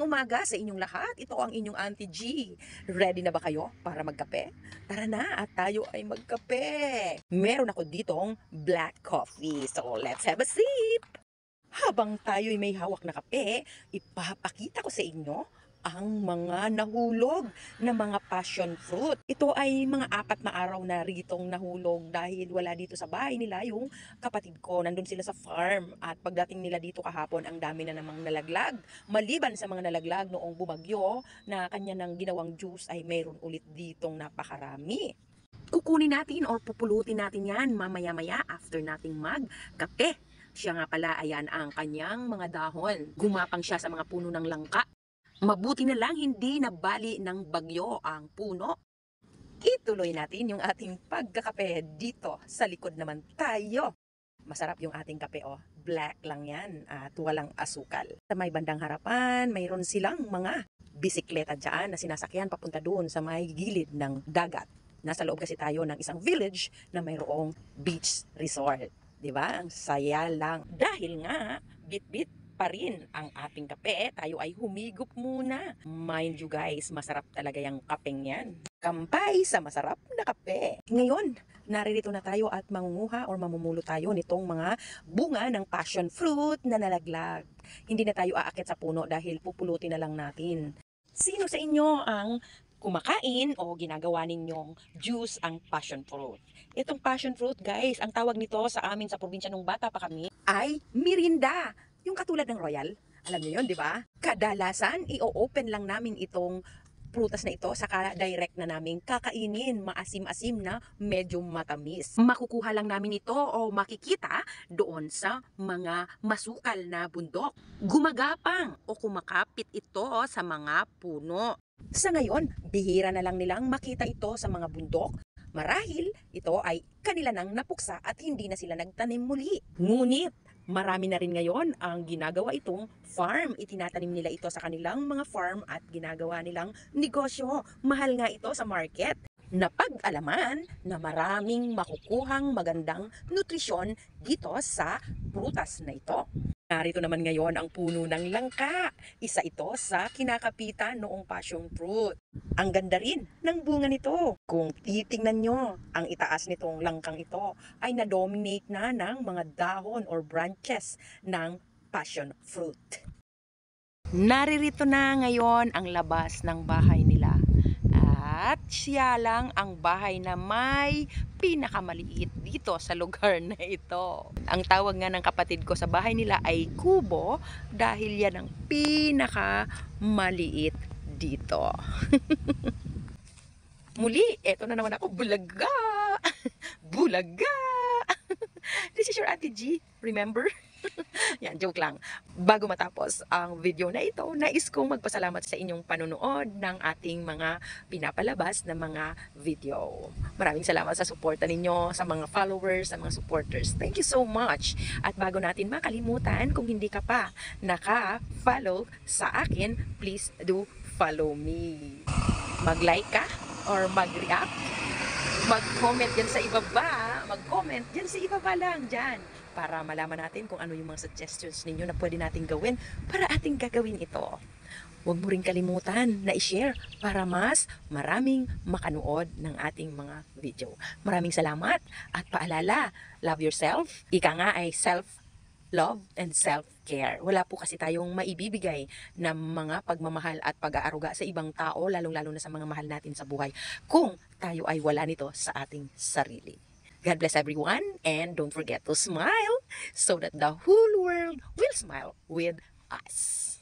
Magandang umaga sa inyong lahat. Ito ang inyong Auntie G. Ready na ba kayo para magkape? Tara na at tayo ay magkape. Meron ako ditong black coffee. So let's have a sip. Habang tayo'y may hawak na kape, ipapakita ko sa inyo ang mga nahulog na mga passion fruit. Ito ay mga 4 na araw na ritong nahulog dahil wala dito sa bahay nila yung kapatid ko. Nandun sila sa farm at pagdating nila dito kahapon, ang dami na namang nalaglag. Maliban sa mga nalaglag noong bumagyo na kanya nang ginawang juice ay mayroon ulit ditong napakarami. Kukunin natin or pupulutin natin yan mamaya-maya after nating magkape. Siya nga pala, ayan ang kanyang mga dahon. Gumapang siya sa mga puno ng langka. Mabuti na lang hindi nabali ng bagyo ang puno. Ituloy natin yung ating pagkakape dito. Sa likod naman tayo. Masarap yung ating kape, oh. Black lang yan at walang asukal. Sa may bandang harapan, mayroon silang mga bisikleta dyan na sinasakyan papunta doon sa may gilid ng dagat. Nasa loob kasi tayo ng isang village na mayroong beach resort. Diba? Ang saya lang. Dahil nga, bit-bit pa rin ang ating kape, tayo ay humigop muna. Mind you guys, masarap talaga yung kapeng yan. Kampay sa masarap na kape. Ngayon, naririto na tayo at mangunguha or mamumulo tayo nitong mga bunga ng passion fruit na nalaglag. Hindi na tayo aakit sa puno dahil pupulutin na lang natin. Sino sa inyo ang kumakain o ginagawa ninyong juice ang passion fruit? Itong passion fruit guys, ang tawag nito sa amin sa probinsya nung bata pa kami ay mirinda. Yung katulad ng Royal, alam niyo yun, di ba? Kadalasan, i-open lang namin itong prutas na ito, saka direct na namin kakainin, maasim-asim na medyo matamis. Makukuha lang namin ito o makikita doon sa mga masukal na bundok. Gumagapang o kumakapit ito sa mga puno. Sa ngayon, bihira na lang nilang makita ito sa mga bundok. Marahil ito ay kanila nang napuksa at hindi na sila nagtanim muli. Ngunit, marami na rin ngayon ang ginagawa itong farm. Itinatanim nila ito sa kanilang mga farm at ginagawa nilang negosyo. Mahal nga ito sa market. Napag-alaman na maraming makukuhang magandang nutrisyon dito sa prutas na ito. Narito naman ngayon ang puno ng langka. Isa ito sa kinakapitan noong passion fruit. Ang ganda rin ng bunga nito. Kung titingnan nyo, ang itaas nitong langkang ito ay na-dominate na ng mga dahon or branches ng passion fruit. Naririto na ngayon ang labas ng bahay nila. At siya lang ang bahay na may pinakamaliit dito sa lugar na ito. Ang tawag nga ng kapatid ko sa bahay nila ay kubo dahil yan ang pinakamaliit dito. Muli, eto na naman ako, bulaga! Bulaga! This is your Auntie G, remember? Yan, joke lang. Bago matapos ang video na ito, nais kong magpasalamat sa inyong panonood ng ating mga pinapalabas na mga video. Maraming salamat sa suporta ninyo, sa mga followers, sa mga supporters. Thank you so much. At bago natin makalimutan, kung hindi ka pa naka-follow sa akin, please do follow me. Mag-like ka or mag-react, mag-comment dyan sa ibaba, mag-comment dyan sa ibaba lang, dyan, para malaman natin kung ano yung mga suggestions ninyo na pwede natin gawin para ating gagawin ito. Huwag mo rin kalimutan na i-share para mas maraming makanood ng ating mga video. Maraming salamat at paalala, love yourself. Ika nga ay self-love and self-care. Wala po kasi tayong maibibigay na mga pagmamahal at pag-aaruga sa ibang tao, lalong-lalo na sa mga mahal natin sa buhay, kung tayo ay wala nito sa ating sarili. God bless everyone, and don't forget to smile so that the whole world will smile with us.